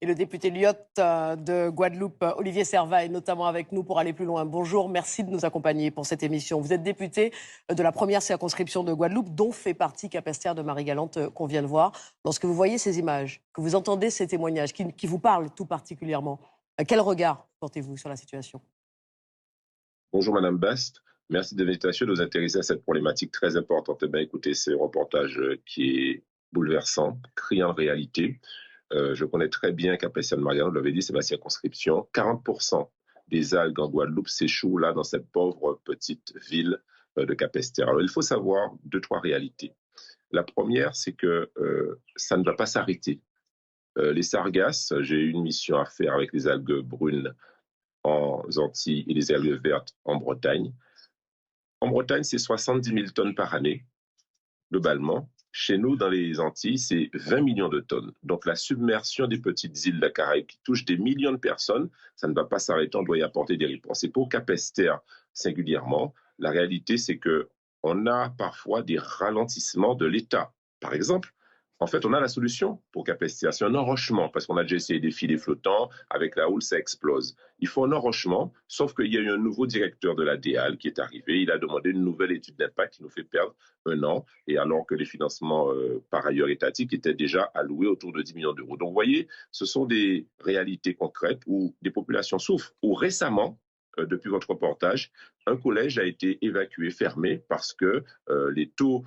Et le député Lyotte de Guadeloupe, Olivier Serva, est notamment avec nous pour aller plus loin. Bonjour, merci de nous accompagner pour cette émission. Vous êtes député de la première circonscription de Guadeloupe, dont fait partie Capesterre de Marie-Galante qu'on vient de voir. Lorsque vous voyez ces images, que vous entendez ces témoignages qui vous parlent tout particulièrement, quel regard portez-vous sur la situation? Bonjour Madame Bast, merci de l'invitation de nous intéresser à cette problématique très importante. Eh bien, écoutez, c'est un reportage qui est bouleversant, criant de réalité. Je connais très bien Capesterre de Marie-Galante, vous l'avez dit, c'est ma circonscription. 40% des algues en Guadeloupe s'échouent là dans cette pauvre petite ville de Capesterre. Alors il faut savoir deux, trois réalités. La première, c'est que ça ne va pas s'arrêter. Les sargasses, j'ai eu une mission à faire avec les algues brunes en Antilles et les algues vertes en Bretagne. En Bretagne, c'est 70 000 tonnes par année, globalement. Chez nous, dans les Antilles, c'est 20 millions de tonnes. Donc la submersion des petites îles de la Caraïbe qui touche des millions de personnes, ça ne va pas s'arrêter, on doit y apporter des réponses. Et pour Capesterre singulièrement, la réalité, c'est qu'on a parfois des ralentissements de l'État. Par exemple, en fait, on a la solution pour Capesterre, c'est un enrochement, parce qu'on a déjà essayé des filets flottants, avec la houle, ça explose. Il faut un enrochement, sauf qu'il y a eu un nouveau directeur de la DEAL qui est arrivé, il a demandé une nouvelle étude d'impact qui nous fait perdre un an, et alors que les financements par ailleurs étatiques étaient déjà alloués autour de 10 millions d'euros. Donc vous voyez, ce sont des réalités concrètes où des populations souffrent, ou récemment, depuis votre reportage, un collège a été évacué, fermé, parce que les taux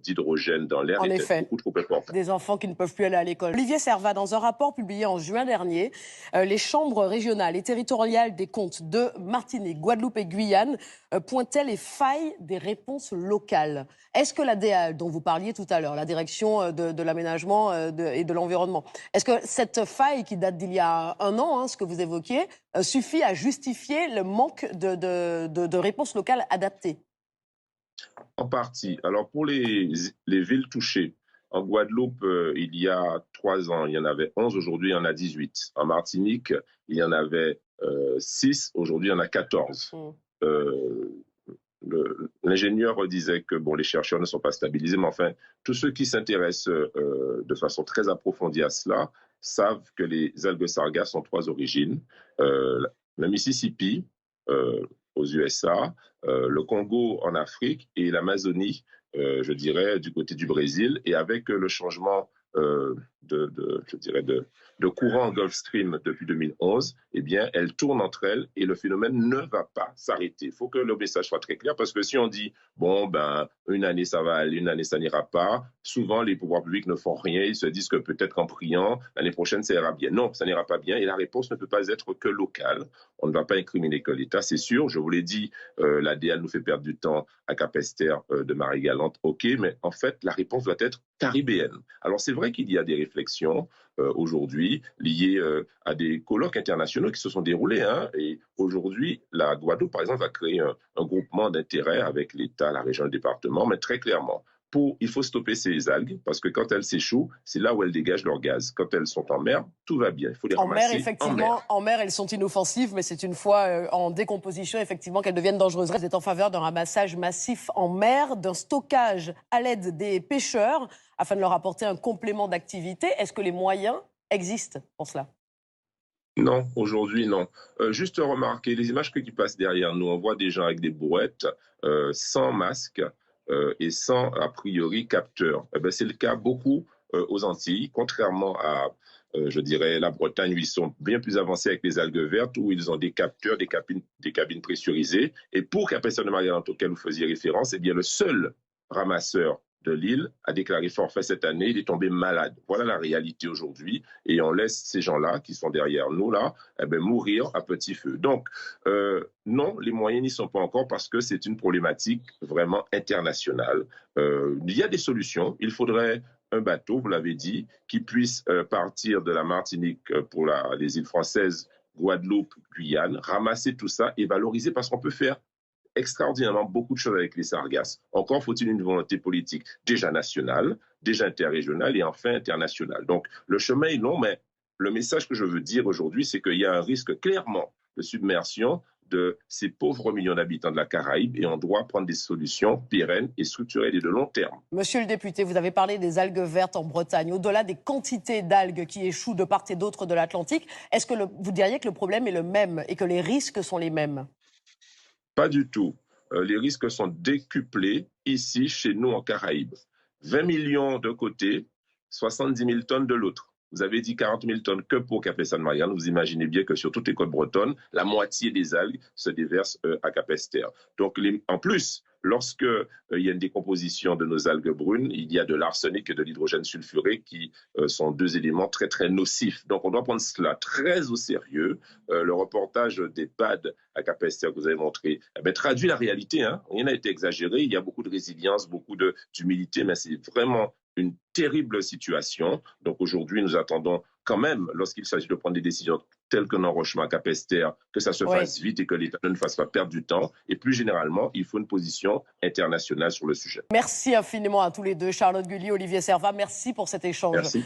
d'hydrogène dans l'air En étaient effet, beaucoup trop importants. des enfants qui ne peuvent plus aller à l'école. Olivier Serva, dans un rapport publié en juin dernier, les chambres régionales et territoriales des comptes de Martinique, Guadeloupe et Guyane pointaient les failles des réponses locales. Est-ce que la DEAL, dont vous parliez tout à l'heure, la direction de l'aménagement et de l'environnement, est-ce que cette faille qui date d'il y a un an, ce que vous évoquiez, suffit à justifier le manque de réponses locales adaptées? En partie. Alors pour les villes touchées, en Guadeloupe, il y a 3 ans, il y en avait 11, aujourd'hui il y en a 18. En Martinique, il y en avait 6, aujourd'hui il y en a 14. Euh, L'ingénieur disait que bon, les chercheurs ne sont pas stabilisés, mais enfin, tous ceux qui s'intéressent de façon très approfondie à cela savent que les algues sargasses ont 3 origines. Le Mississippi aux USA, le Congo en Afrique et l'Amazonie, je dirais, du côté du Brésil. Et avec le changement de courant en Gulf Stream depuis 2011, eh bien, elles tournent entre elles et le phénomène ne va pas s'arrêter. Il faut que le message soit très clair parce que si on dit, bon, ben, une année ça va aller, une année ça n'ira pas, souvent les pouvoirs publics ne font rien, ils se disent que peut-être qu'en priant, l'année prochaine ça ira bien. Non, ça n'ira pas bien et la réponse ne peut pas être que locale. On ne va pas incriminer que l'État, c'est sûr. Je vous l'ai dit, la DEAL nous fait perdre du temps à Capesterre de Marie-Galante, ok, mais en fait, la réponse doit être caribéenne. Alors c'est vrai qu'il y a des réflexions aujourd'hui liées à des colloques internationaux qui se sont déroulés. Et aujourd'hui, la Guadeloupe, par exemple, va créer un groupement d'intérêt avec l'État, la région, le département, mais très clairement, il faut stopper ces algues parce que quand elles s'échouent, c'est là où elles dégagent leur gaz. Quand elles sont en mer, tout va bien. Il faut les En mer, ramasser effectivement, en mer, elles sont inoffensives, mais c'est une fois en décomposition, effectivement, qu'elles deviennent dangereuses. Vous êtes en faveur d'un ramassage massif en mer, d'un stockage à l'aide des pêcheurs, afin de leur apporter un complément d'activité. Est-ce que les moyens existent pour cela? Non, aujourd'hui, non. Juste remarquer, les images qui passent derrière nous, on voit des gens avec des brouettes, sans masque et sans, a priori, capteur. Eh ben, c'est le cas beaucoup aux Antilles, contrairement à, je dirais, la Bretagne, où ils sont bien plus avancés avec les algues vertes, où ils ont des capteurs, des cabines pressurisées. Et pour Capesterre de Marie-Galante, auquel vous faisiez référence, eh bien, le seul ramasseur de l'île a déclaré forfait cette année, il est tombé malade. Voilà la réalité aujourd'hui et on laisse ces gens-là qui sont derrière nous là mourir à petit feu. Donc non, les moyens n'y sont pas encore parce que c'est une problématique vraiment internationale. Il y a des solutions, il faudrait un bateau, vous l'avez dit, qui puisse partir de la Martinique pour les îles françaises, Guadeloupe, Guyane, ramasser tout ça et valoriser parce qu'on peut faire extraordinairement beaucoup de choses avec les sargasses. Encore faut-il une volonté politique déjà nationale, déjà interrégionale et enfin internationale. Donc le chemin est long, mais le message que je veux dire aujourd'hui, c'est qu'il y a un risque clairement de submersion de ces pauvres millions d'habitants de la Caraïbe et on doit prendre des solutions pérennes et structurelles et de long terme. Monsieur le député, vous avez parlé des algues vertes en Bretagne. Au-delà des quantités d'algues qui échouent de part et d'autre de l'Atlantique, est-ce que vous diriez que le problème est le même et que les risques sont les mêmes? Pas du tout. Les risques sont décuplés ici, chez nous, en Caraïbes. 20 millions d'un côté, 70 000 tonnes de l'autre. Vous avez dit 40 000 tonnes que pour Cap-Sainte-Marianne. Vous imaginez bien que sur toutes les côtes bretonnes, la moitié des algues se déversent à Cap-Esther. Donc, en plus, lorsque il y a une décomposition de nos algues brunes, il y a de l'arsenic et de l'hydrogène sulfuré qui sont deux éléments très, très nocifs. Donc, on doit prendre cela très au sérieux. Le reportage des PAD à Cap-Esther que vous avez montré traduit la réalité. Hein. Rien n'a été exagéré. Il y a beaucoup de résilience, beaucoup d'humilité, mais c'est vraiment une terrible situation. Donc aujourd'hui, nous attendons quand même, lorsqu'il s'agit de prendre des décisions telles qu'un enrochement à Cap-Esther, que ça se fasse vite et que l'État ne fasse pas perdre du temps. Et plus généralement, il faut une position internationale sur le sujet. Merci infiniment à tous les deux, Charlotte Gully, Olivier Servat. Merci pour cet échange. Merci.